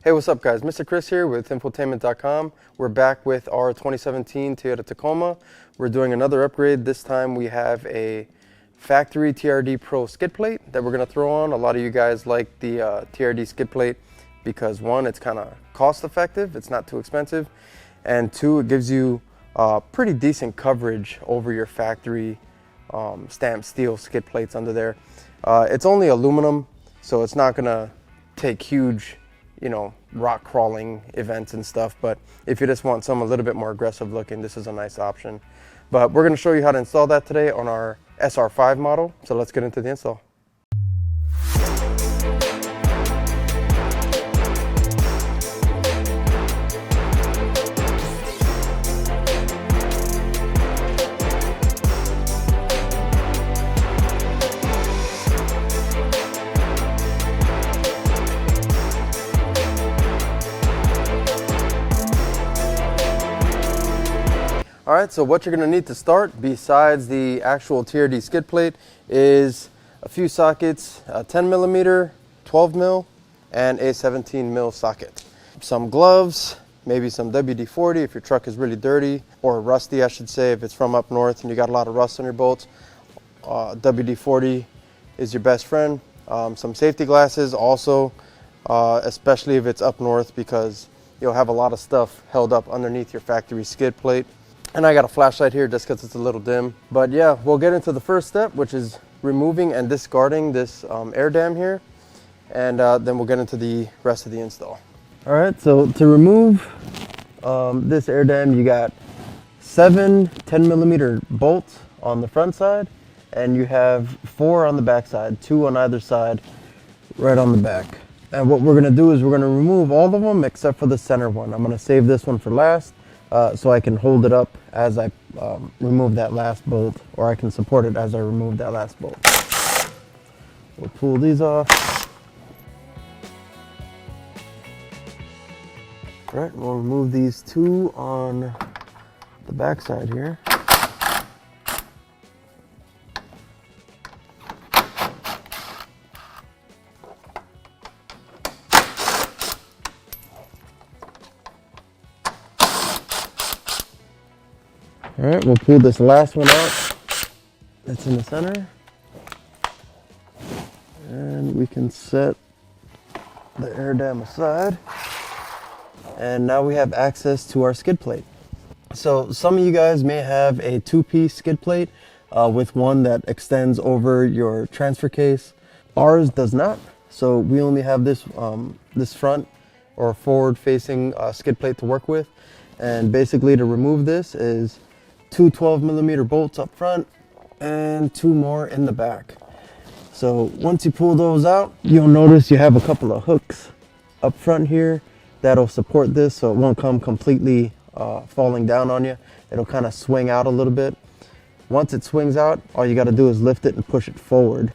Hey, what's up guys? Mr. Chris here with Infotainment.com. We're back with our 2017 Toyota Tacoma. We're doing another upgrade. This time we have a factory TRD Pro skid plate that we're going to throw on. A lot of you guys like the TRD skid plate because one, it's kind of cost effective, it's not too expensive, and two, it gives you pretty decent coverage over your factory stamped steel skid plates under there. It's only aluminum, so it's not going to take huge, rock crawling events and stuff, but if you just want some a little bit more aggressive looking, this is a nice option. But we're going to show you how to install that today on our SR5 model, so let's get into the install. Alright, so what you're going to need to start, besides the actual TRD skid plate, is a few sockets, a 10mm, 12mm, and a 17mm socket. Some gloves, maybe some WD-40 if your truck is really dirty, or rusty I should say, if it's from up north and you got a lot of rust on your bolts. WD-40 is your best friend. Some safety glasses also, especially if it's up north, because you'll have a lot of stuff held up underneath your factory skid plate. And I got a flashlight here just because it's a little dim. But yeah, we'll get into the first step, which is removing and discarding this air dam here. And then we'll get into the rest of the install. All right, so to remove this air dam, you got 7 10mm bolts on the front side, and you have 4 on the back side, 2 on either side, right on the back. And what we're gonna do is we're gonna remove all of them except for the center one. I'm gonna save this one for last. So I can hold it up as I remove that last bolt, or I can support it as I remove that last bolt. We'll pull these off. All right, we'll remove these 2 on the back side here. All right, we'll pull this last one out that's in the center, and we can set the air dam aside, and now we have access to our skid plate. So some of you guys may have a 2-piece skid plate with one that extends over your transfer case. Ours does not, so we only have this this front or forward facing skid plate to work with. And basically to remove this is 2 12mm bolts up front and 2 more in the back. So once you pull those out, you'll notice you have a couple of hooks up front here that'll support this, so it won't come completely falling down on you. It'll kind of swing out a little bit. Once it swings out, all you got to do is lift it and push it forward,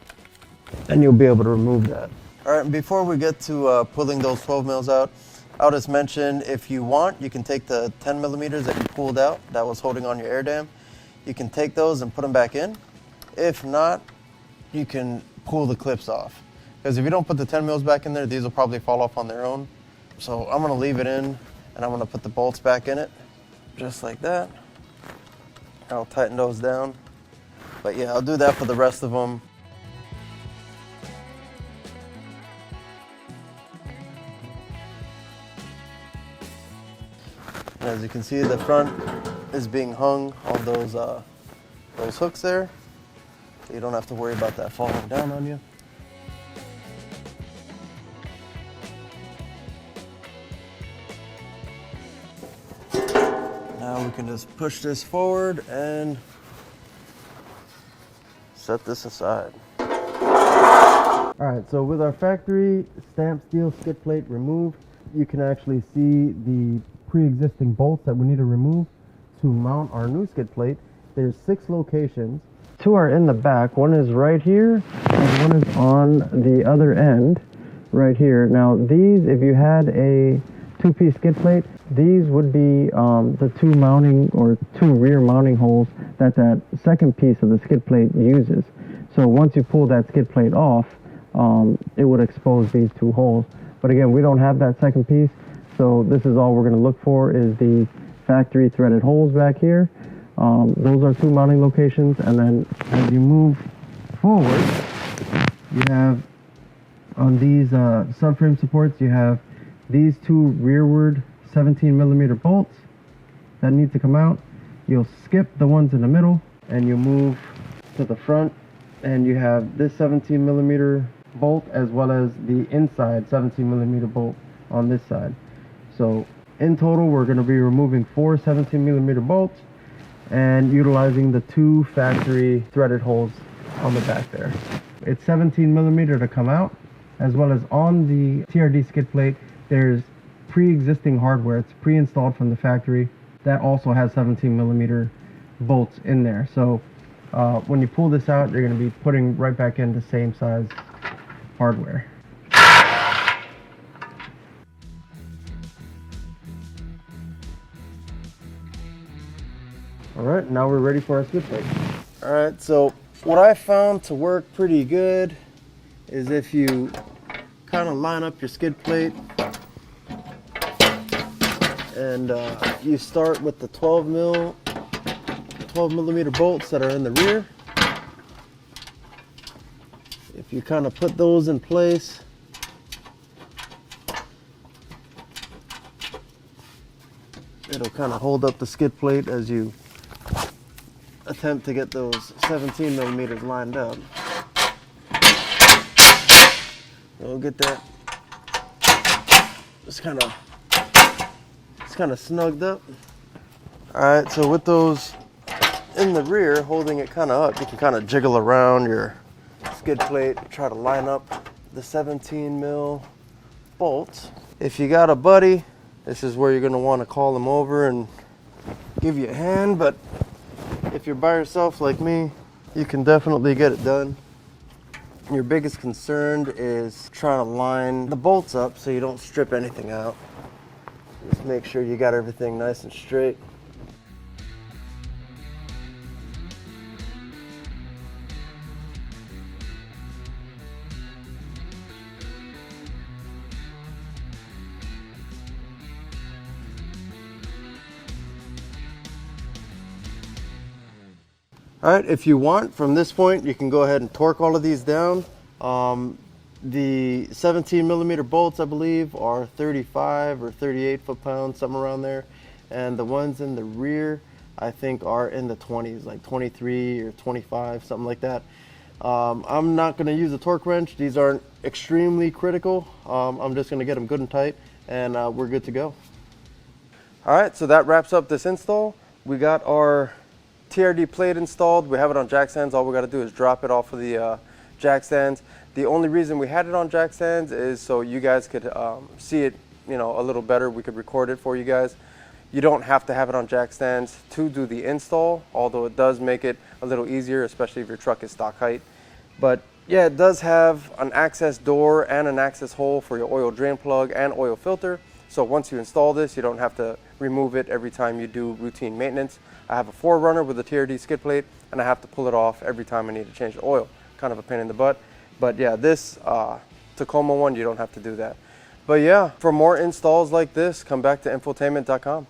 and you'll be able to remove that. All right, before we get to pulling those 12mm out, I'll just mention, if you want, you can take the 10mm that you pulled out that was holding on your air dam. You can take those and put them back in. If not, you can pull the clips off. Because if you don't put the 10mm back in there, these will probably fall off on their own. So I'm gonna leave it in, and I'm gonna put the bolts back in it, just like that. I'll tighten those down. But yeah, I'll do that for the rest of them. As you can see, the front is being hung on those hooks there. So you don't have to worry about that falling down on you. Now we can just push this forward and set this aside. All right, so with our factory stamped steel skid plate removed, you can actually see the pre-existing bolts that we need to remove to mount our new skid plate. There's 6 locations. 2 are in the back. One is right here, and one is on the other end, right here. Now these, if you had a 2-piece skid plate, these would be the 2 mounting or 2 rear mounting holes that second piece of the skid plate uses. So once you pull that skid plate off, it would expose these 2 holes. But again, we don't have that second piece, so this is all we're going to look for is the factory threaded holes back here. Those are 2 mounting locations, and then as you move forward, you have on these subframe supports, you have these 2 rearward 17mm bolts that need to come out. You'll skip the ones in the middle and you move to the front, and you have this 17mm bolt as well as the inside 17mm bolt on this side. So in total, we're going to be removing 4 17mm bolts and utilizing the 2 factory threaded holes on the back there. It's 17mm to come out, as well as on the TRD skid plate, there's pre-existing hardware. It's pre-installed from the factory that also has 17mm bolts in there. So when you pull this out, you're going to be putting right back in the same size hardware. All right, now we're ready for our skid plate. All right, so what I found to work pretty good is if you kind of line up your skid plate and you start with the 12mm bolts that are in the rear. If you kind of put those in place, it'll kind of hold up the skid plate as you attempt to get those 17mm lined up. We'll get that just kind of snugged up. All right, so with those in the rear holding it kind of up, you can kind of jiggle around your skid plate, try to line up the 17mm bolts. If you got a buddy, this is where you're going to want to call him over and give you a hand, but if you're by yourself like me, you can definitely get it done. Your biggest concern is trying to line the bolts up so you don't strip anything out. Just make sure you got everything nice and straight. All right, if you want, from this point, you can go ahead and torque all of these down. The 17mm bolts, I believe, are 35 or 38 foot-pounds, something around there. And the ones in the rear, I think, are in the 20s, like 23 or 25, something like that. I'm not going to use a torque wrench. These aren't extremely critical. I'm just going to get them good and tight, and we're good to go. All right, so that wraps up this install. We got our TRD plate installed. We have it on jack stands. All we got to do is drop it off of the jack stands. The only reason we had it on jack stands is so you guys could see it, a little better. We could record it for you guys. You don't have to have it on jack stands to do the install, although it does make it a little easier, especially if your truck is stock height. But yeah, it does have an access door and an access hole for your oil drain plug and oil filter. So once you install this, you don't have to remove it every time you do routine maintenance. I have a 4Runner with a TRD skid plate, and I have to pull it off every time I need to change the oil. Kind of a pain in the butt. But yeah, this Tacoma one, you don't have to do that. But yeah, for more installs like this, come back to Infotainment.com.